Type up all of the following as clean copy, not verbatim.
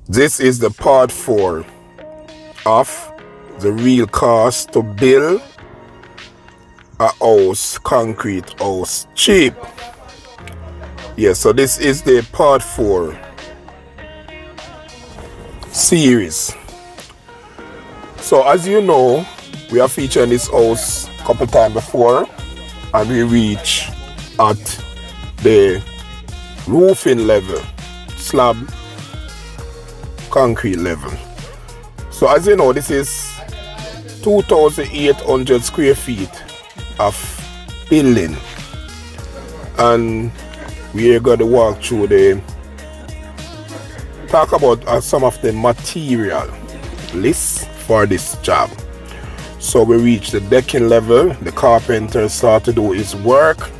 This is the part 4 of the real cost to build a house, concrete house, cheap. Yes, so this is the part 4 series. So as you know, we have featured this house a couple times before, and we reach at the roofing level, slab concrete level. So as you know, this is 2,800 square feet of building, and we are going to walk through talk about some of the material lists for this job. So we reach the decking level. The carpenter start to do his work,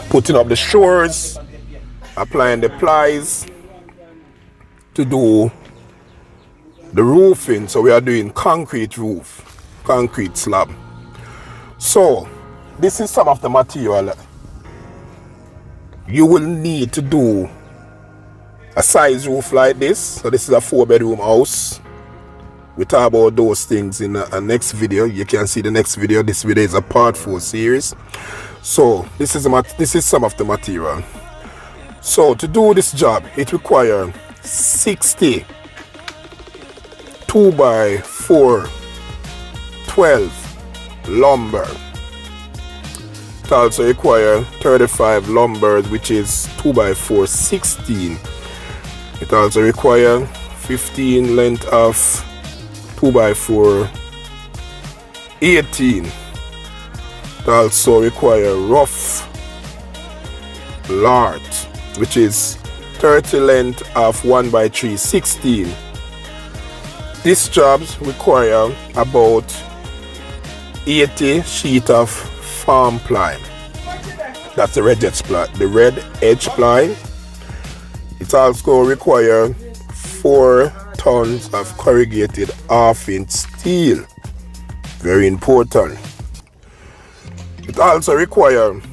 putting up the shores, applying the plies to do the roofing. So we are doing concrete roof, concrete slab. So this is some of the material you will need to do a size roof like this. So this is a 4-bedroom house. We talk about those things in a next video. You can see the next video. This video is a part 4 series. So this is some of the material. So to do this job, it requires 60 2x4 12 lumber. It also requires 35 lumbers, which is 2x4 16. It also requires 15 length of 2x4 18. It also requires rough lard, which is 30 length of 1x3 16. This job requires about 80 sheet of farm ply. That's the red edge ply. It also requires 4 tons of corrugated half-inch steel. Very important. It also requires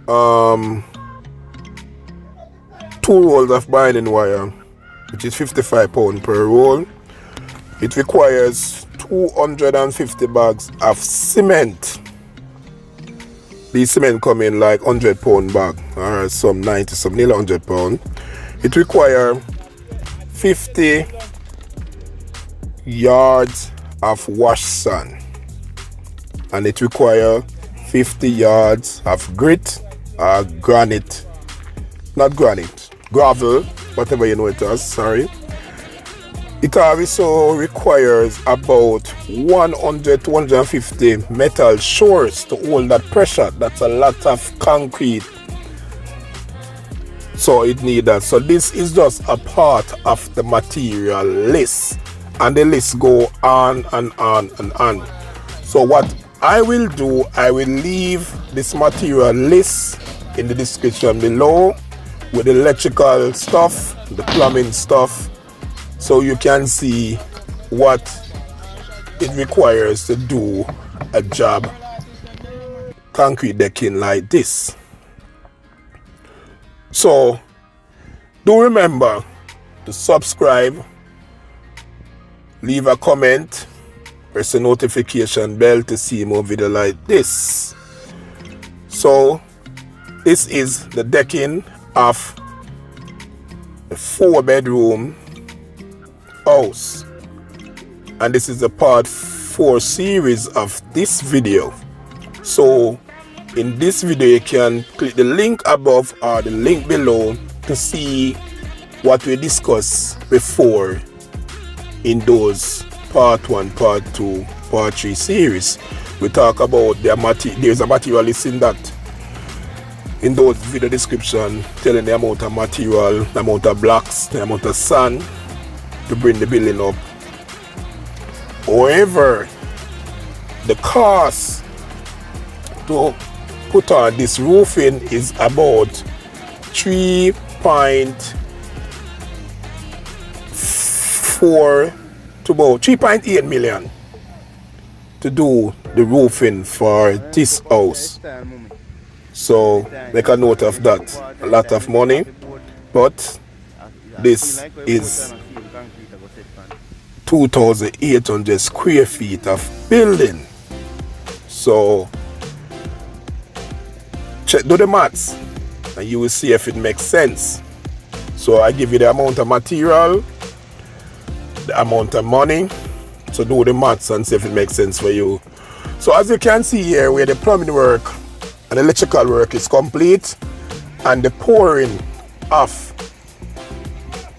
2 rolls of binding wire, which is 55 pounds per roll. It requires 250 bags of cement. These cement come in like 100 pound bag, or some 90, some nearly 100 pound. It requires 50 yards of wash sand, and it requires 50 yards of grit or granite, not granite, gravel, whatever you know it as, sorry. It also requires about 100 to 150 metal shores to hold that pressure. That's a lot of concrete, so it needs that. So this is just a part of the material list, and the list go on and on and on. So what I will do, I will leave this material list in the description below with the electrical stuff, the plumbing stuff, so you can see what it requires to do a job concrete decking like this. So do remember to subscribe, leave a comment, press the notification bell to see more videos like this. So this is the decking of a 4-bedroom house, and this is the part 4 series of this video. So in this video you can click the link above or the link below to see what we discussed before in those part 1, part 2, part 3 series. We talk about there's a material list in those video description, telling the amount of material, the amount of blocks, the amount of sand to bring the building up. However, the cost to put on this roofing is about 3.4 to about 3.8 million to do the roofing for this house. So make a note of that. A lot of money, but this is 2,800 square feet of building. So do the maths and you will see if it makes sense. So I give you the amount of material, the amount of money. So do the maths and see if it makes sense for you. So as you can see here, where the plumbing work and electrical work is complete, and the pouring of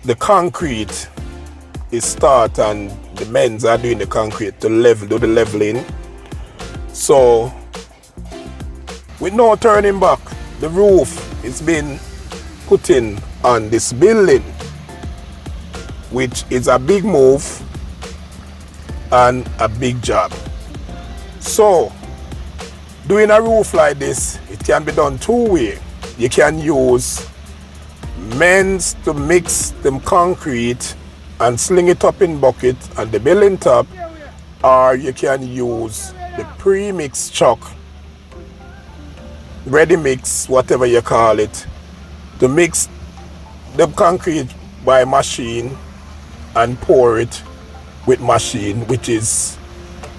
the concrete is start, and the men are doing the concrete to do the leveling. So with no turning back, the roof is being put in on this building, which is a big move and a big job. So doing a roof like this, it can be done two ways. You can use men's to mix them concrete and sling it up in bucket and the building top, or you can use the pre-mix chalk, ready mix, whatever you call it, to mix the concrete by machine and pour it with machine, which is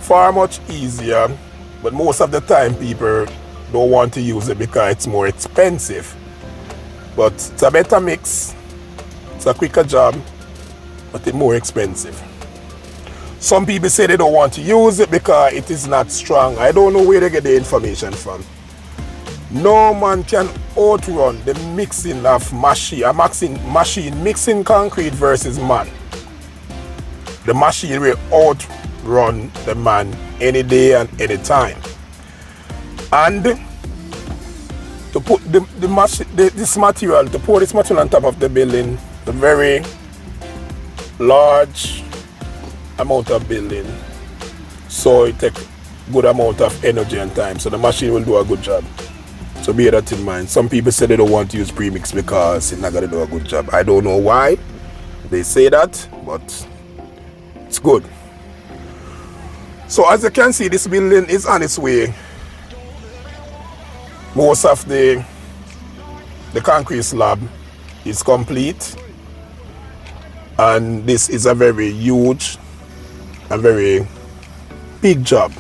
far much easier, but most of the time people don't want to use it because it's more expensive. But it's a better mix, it's a quicker job, but it's more expensive. Some people say they don't want to use it because it is not strong. I don't know where they get the information from. No man can outrun the mixing of machine mixing concrete versus man. The machine will outrun the man any day and any time. And to put this material, to pour this material on top of the building, a very large amount of building, so it takes good amount of energy and time, so the machine will do a good job. So bear that in mind. Some people say they don't want to use premix because it's not going to do a good job. I don't know why they say that, but it's good. So as you can see, this building is on its way. Most of the concrete slab is complete, and this is a very huge and very big job.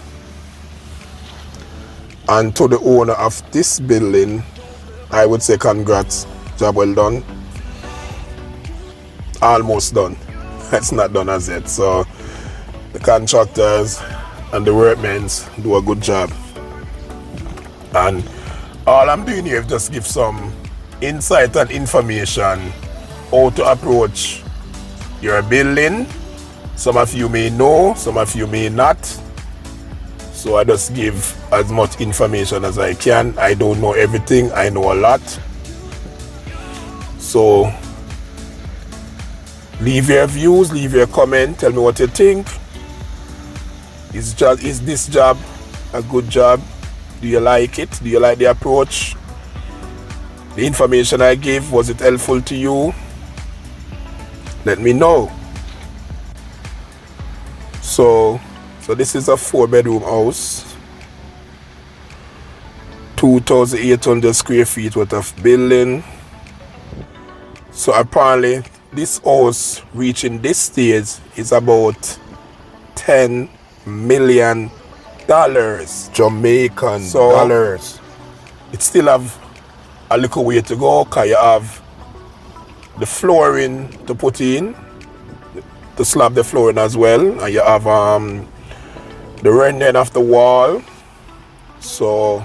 And to the owner of this building, I would say congrats, job well done. Almost done. It's not done as yet. So the contractors and the workmen do a good job. And all I'm doing here is just give some insight and information how to approach your building. Some of you may know, some of you may not. So I just give as much information as I can. I don't know everything, I know a lot. So leave your views, leave your comment, tell me what you think. Is this job a good job? Do you like it? Do you like the approach? The information I gave, was it helpful to you? Let me know. So this is a 4-bedroom house, 2,800 square feet worth of building. So apparently this house reaching this stage is about $10 million Jamaican dollars. It still have a little way to go because you have the flooring to put in, to slab the flooring as well, and you have the rendering of the wall. So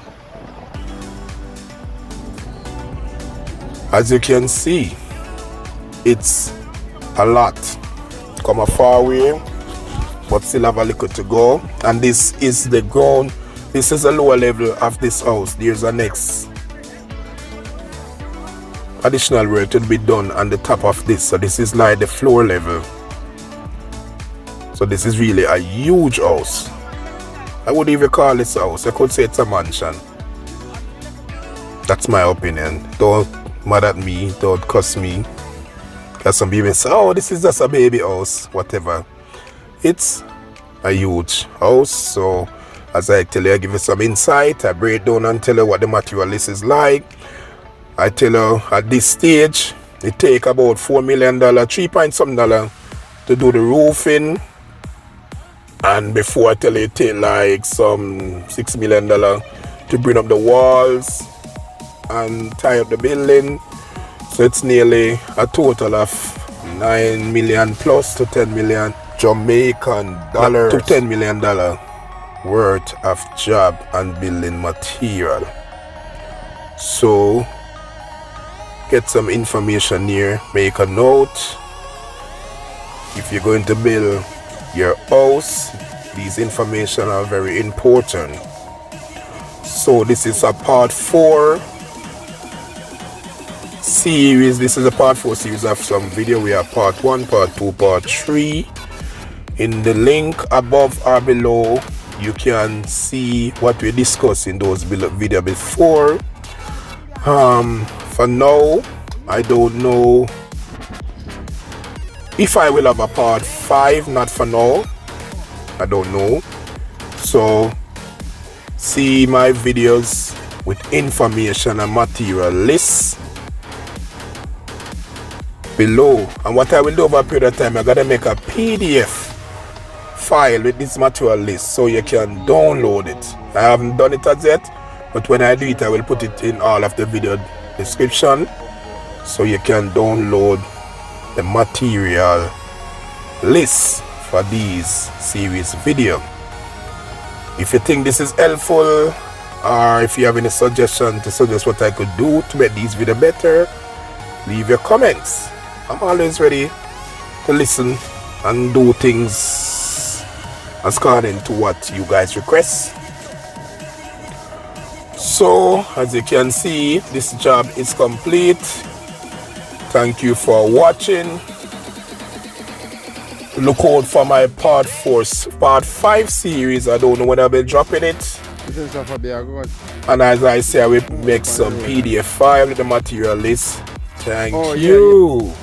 as you can see, it's a lot. Come a far way, but still have a little to go. And this is the ground. This is the lower level of this house. There's a next additional work to be done on the top of this. So this is like the floor level. So this is really a huge house. I wouldn't even call this a house. I could say it's a mansion. That's my opinion. Don't mad at me, don't cuss me. Because some people say, oh, this is just a baby house, whatever. It's a huge house. So As I tell you, I give you some insight. I break down and tell you what the material list is like. I tell you at this stage, it take about $4 million, 3 point something dollar to do the roofing. And before I tell you, it take like some $6 million to bring up the walls and tie up the building. So it's nearly a total of 9 million plus to 10 million Jamaican dollars to $10 million worth of job and building material. So get some information here, make a note. If you're going to build your house, these information are very important. So this is a part 4 series. This is a part 4 series of some video. We have part 1, part 2, part 3. In the link above or below, you can see what we discussed in those video before. For now, I don't know if I will have a part 5. Not for now, I don't know. So see my videos with information and material lists below. And what I will do over a period of time, I gotta make a PDF file with this material list so you can download it. I haven't done it as yet, but when I do it, I will put it in all of the video description so you can download the material list for these series video. If you think this is helpful, or if you have any suggestion to suggest what I could do to make these videos better, leave your comments. I'm always ready to listen and do things according to what you guys request. So as you can see, this job is complete. Thank you for watching. Look out for my part 5 series. I don't know when I'll be dropping it. And as I say, I will make some PDF file with the material list. Thank you.